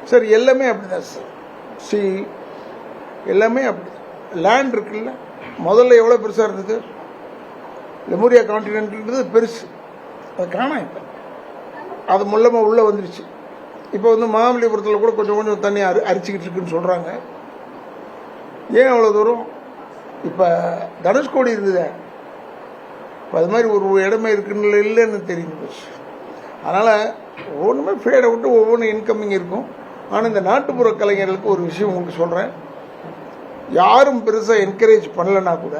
Sir எல்லாமே அப்படிதான் sir. C எல்லாமே அப்படி. லேண்ட் இருக்குல்ல, முதல்ல எவ்வளோ பெருசாக இருந்தது, லெமூரியா கான்டினென்ட்ன்றது பெருசு, அது காணாம். இப்போ அது மூலமாக உள்ளே வந்துடுச்சு. இப்போ வந்து மகாபலிபுரத்தில் கூட கொஞ்சம் கொஞ்சம் தண்ணி அரிச்சிக்கிட்டு இருக்குன்னு சொல்கிறாங்க. ஏன் அவ்வளோ தூரம்? இப்போ தனுஷ்கோடி இருந்தது, இப்போ அது மாதிரி ஒரு இடமே இருக்குன்னு இல்லைன்னு தெரியும் போச்சு. அதனால் ஒவ்வொன்றுமே ஃபேடை விட்டு ஒவ்வொன்றும் இன்கமிங் இருக்கும். ஆனால் இந்த நாட்டுப்புற கலைஞர்களுக்கு ஒரு விஷயம் உங்களுக்கு சொல்கிறேன், யாரும் பெருசாக என்கரேஜ் பண்ணலைன்னா கூட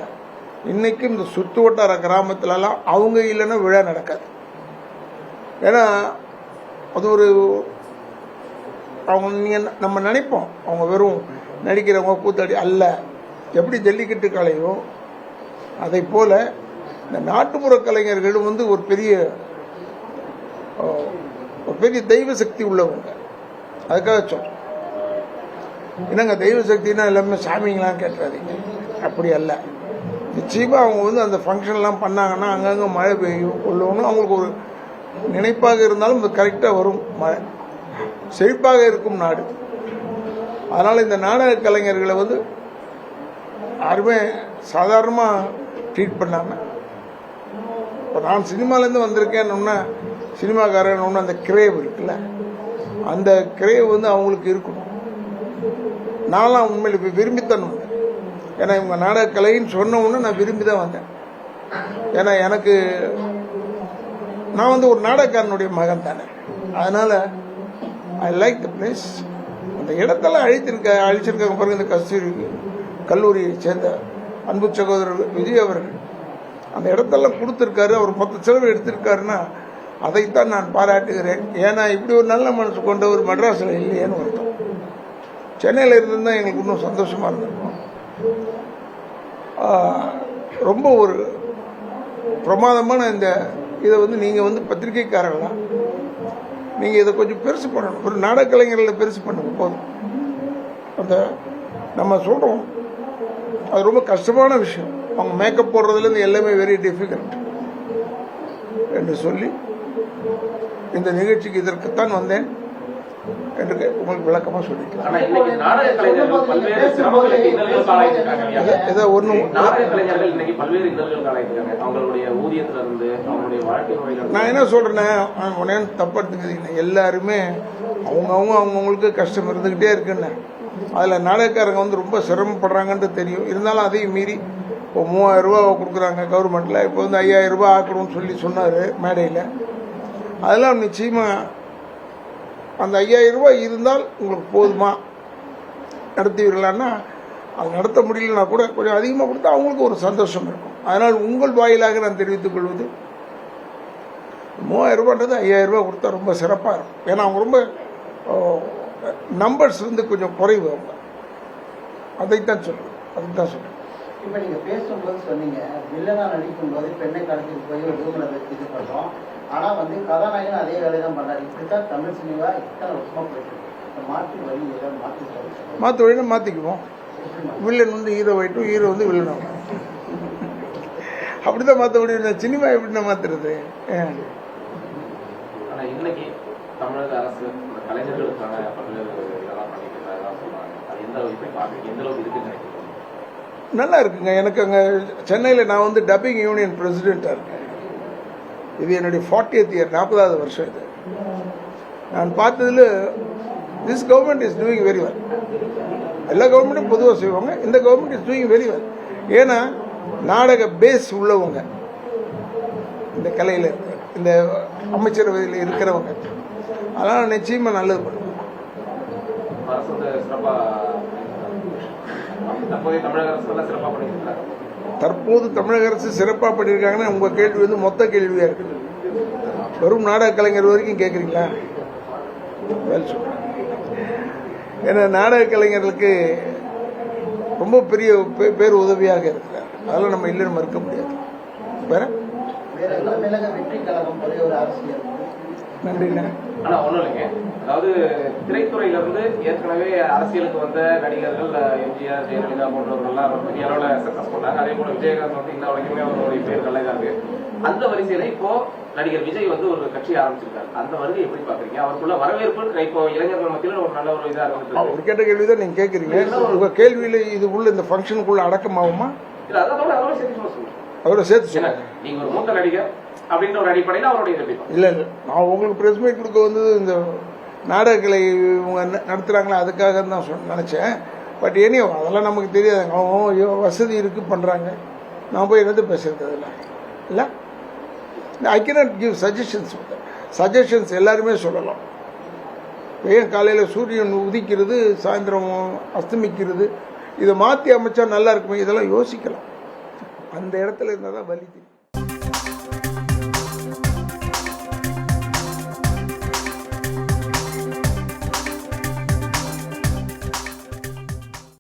இன்றைக்கும் இந்த சுற்று வட்டார கிராமத்துலலாம் அவங்க இல்லைன்னா விழா நடக்காது. ஏன்னா அது ஒரு அவங்க நீங்கள் நம்ம நினைப்போம் அவங்க வெறும் நடிக்கிறவங்க கூத்தாடி அல்ல. எப்படி ஜல்லிக்கட்டு கலையோ அதை போல் இந்த நாட்டுப்புற கலைஞர்கள் வந்து ஒரு பெரிய தெய்வ சக்தி உள்ளவங்க. அதுக்காக சொல்கிறேன். என்னங்க தெய்வ சக்தினா எல்லாமே சாமிங்களாம் கேட்டுறாதீங்க, அப்படி அல்ல. நிச்சயமாக அவங்க வந்து அந்த ஃபங்க்ஷன்லாம் பண்ணாங்கன்னா அங்கங்கே மழை பெய்யும் கொள்ளணும். அவங்களுக்கு ஒரு நினைப்பாக இருந்தாலும் அது கரெக்டாக வரும். மழை செழிப்பாக இருக்கும் நாடு. அதனால் இந்த நாடக கலைஞர்களை வந்து யாருமே சாதாரணமாக ட்ரீட் பண்ணாமல், இப்போ நான் சினிமாலேருந்து வந்திருக்கேன்னு சினிமாக்காரன் ஒன்று அந்த கிரேவ் இருக்குல்ல, அந்த கிரேவ் வந்து அவங்களுக்கு இருக்கணும். நான்லாம் உண்மையில் இப்போ விரும்பித்தான் வந்தேன். ஏன்னா இவங்க நாடக கலைன்னு சொன்ன உடனே நான் விரும்பி தான் வந்தேன். ஏன்னா எனக்கு நான் வந்து ஒரு நாடகக்காரனுடைய மகன் தானே. அதனால் ஐ லைக் த பிளேஸ். அந்த இடத்தெல்லாம் அழிச்சிருக்காங்க பாருங்க. இந்த கஸ்தூரி கல்லூரியை சேர்ந்த அன்பு சகோதரர் விஜய் அவர்கள் அந்த இடத்தெல்லாம் கொடுத்துருக்காரு. அவர் மொத்த செலவு எடுத்திருக்காருன்னா அதைத்தான் நான் பாராட்டுகிறேன். ஏன்னா இப்படி ஒரு நல்ல மனசு கொண்ட ஒரு மெட்ராஸில் இல்லையேன்னு வருத்தம். சென்னையில் இருந்திருந்தால் எங்களுக்கு இன்னும் சந்தோஷமாக இருந்திருக்கும். ரொம்ப ஒரு பிரமாதமான இந்த இதை வந்து நீங்கள் வந்து பத்திரிகைக்காரர்களா நீங்கள் இதை கொஞ்சம் பெருசு பண்ணணும். ஒரு நாடக கலைஞர்களை பெருசு பண்ணுங்க போதும். அந்த நம்ம சொல்கிறோம் அது ரொம்ப கஷ்டமான விஷயம். அவங்க மேக்கப் போடுறதுலேருந்து எல்லாமே வெரி டிஃபிகல்ட் என்று சொல்லி இந்த நிகழ்ச்சிக்கு இதற்குத்தான் வந்தேன் என்று உங்களுக்கு விளக்கமாக சொல்லிக்கலாம். நான் என்ன சொல்றேன், தப்பா எடுத்துக்கிறீங்க. எல்லாருமே அவங்கவுங்களுக்கு கஷ்டம் இருந்துகிட்டே இருக்குன்னு. அதில் நாடகக்காரங்க வந்து ரொம்ப சிரமப்படுறாங்கன்ட்டு தெரியும். இருந்தாலும் அதையும் மீறி இப்போ 3000 ரூபா கொடுக்குறாங்க கவர்மெண்ட்டில். இப்போ வந்து 5000 ரூபா ஆக்கணும்னு சொல்லி சொன்னார் மேடையில். அதெல்லாம் நிச்சயமாக அந்த 5000 ரூபாய் இருந்தால் உங்களுக்கு போதுமா நடத்துவீர்களான்னா, அது நடத்த முடியலன்னா கூட கொஞ்சம் அதிகமாக கொடுத்தா அவங்களுக்கு ஒரு சந்தோஷம் இருக்கும். அதனால் உங்கள் வாயிலாக நான் தெரிவித்துக் கொள்வது 3000 ரூபான்றது 5000 ரூபாய் கொடுத்தா ரொம்ப சிறப்பாக இருக்கும். ஏன்னா அவங்க ரொம்ப நம்பர்ஸ் வந்து கொஞ்சம் குறைவு. அவங்க அதைத்தான் சொல்லுவேன். அதுதான் சொல்லுவேன். இப்போ நீங்கள் பேசும்போது சொன்னீங்க, வில்லனா நடிக்கும் போது பெண்ணை கடத்திட்டு போய் ஒரு ரூமில் இது பண்ணுறோம். ஆனால் வந்து கதாநாயகன் அதே வேலையை தான் பண்ணார். இப்படித்தான் தமிழ் சினிமா இத்தனை வருஷமாக போயிட்டு மாற்று வழி ஏதாவது மாற்று வழினா மாற்றிக்குவோம். வில்லன் வந்து ஹீரோ ஆகிட்டும், ஹீரோ வந்து வில்லன் ஆகும். அப்படிதான் மாற்ற முடியும். சினிமா எப்படின்னா மாற்றுறது? இன்னைக்கு தமிழக அரசு கலைஞர்களுக்கான பல்வேறு இதெல்லாம் பண்ணிட்டு எந்த அளவுக்கு இருக்குன்னு நல்லா இருக்குங்க. எனக்கு அங்கே சென்னையில் நான் வந்து டப்பிங் யூனியன் பிரசிடெண்ட்டாக இருக்கேன். இது என்னுடைய 40th இயர், 40வது வருஷம். இது நான் பார்த்ததில் this government is doing very well. எல்லா கவர்மெண்ட்டும் பொதுவாக செய்வாங்க, இந்த government is doing very well. ஏன்னா நாடக பேஸ் உள்ளவங்க, இந்த கலையில் இருக்கிற இந்த அமைச்சரவையில் இருக்கிறவங்க, அதனால் நிச்சயமாக நல்லது பண்ணுவாங்க. தற்போது தமிழக அரசு சிறப்பாக பண்ணியிருக்காங்கன்னா உங்கள் கேள்வி வந்து மொத்த கேள்வியாக இருக்குது. வெறும் நாடக கலைஞர் வரைக்கும் கேட்குறீங்களா? ஏன்னா நாடக கலைஞர்களுக்கு ரொம்ப பெரிய பேர் உதவியாக இருக்கிறார். அதெல்லாம் நம்ம இல்லைன்னு மறுக்க முடியாது. வேற நன்றிண்ணே. ஆனா ஒண்ணும் இல்லைங்க, அதாவது திரைத்துறையில இருந்து ஏற்கனவே அரசியலுக்கு வந்த நடிகர்கள் எம்ஜிஆர், ஜெயலலிதா போன்றவர்கள்லாம் பெரிய அளவுல சக்சஸ் பண்ணாங்க. அதே போல விஜயகாந்த் வந்து இன்ன வரைக்குமே அவருடைய பேர் நல்லா தான் இருக்கு. அந்த வரிசையில இப்போ நடிகர் விஜய் வந்து ஒரு கட்சி ஆரம்பிச்சிருக்காரு. அந்த வருகை எப்படி பாக்குறீங்க? அவருக்குள்ள வரவேற்பு இப்போ இளைஞர்கள் மத்தியில் ஒரு நல்ல ஒரு இதா இருக்கு. அவர் கேட்ட கேள்விதான் நீங்க கேட்குறீங்க. உங்க கேள்வியில இது உள்ள இந்த ஃபங்க்ஷனுக்குள்ள அடக்கமாகுமா? இல்ல அதோட அவரோட சேர்த்து சொல்லுங்க. அவரை சேர்த்து ஏன்னா, சொல்லுங்க. நீங்க ஒரு மூத்த நடிகர் அப்படின்ற ஒரு அடிப்படையில் அவருடைய இது எப்படி இல்ல இல்ல, நான் உங்களுக்கு பிரஸ் மீட் கொடுக்க வந்தது இந்த நாடகங்களை இவங்க நடத்துறாங்களா அதுக்காக தான் நினைச்சேன். பட் ஏனியோ அதெல்லாம் நமக்கு தெரியாது. அவங்க வசதி இருக்கு பண்றாங்க. நான் போய் என்னது பேசுறது அதில் இல்லை. ஐ கேனாட் கிவ் சஜஷன்ஸ் எல்லாருமே சொல்லலாம். ஏன் காலையில் சூரியன் உதிக்கிறது, சாயந்தரம் அஸ்தமிக்கிறது, இதை மாற்றி அமைச்சா நல்லா இருக்குமே, இதெல்லாம் யோசிக்கலாம். அந்த இடத்துல இருந்தால் தான் வலி தெரியும்.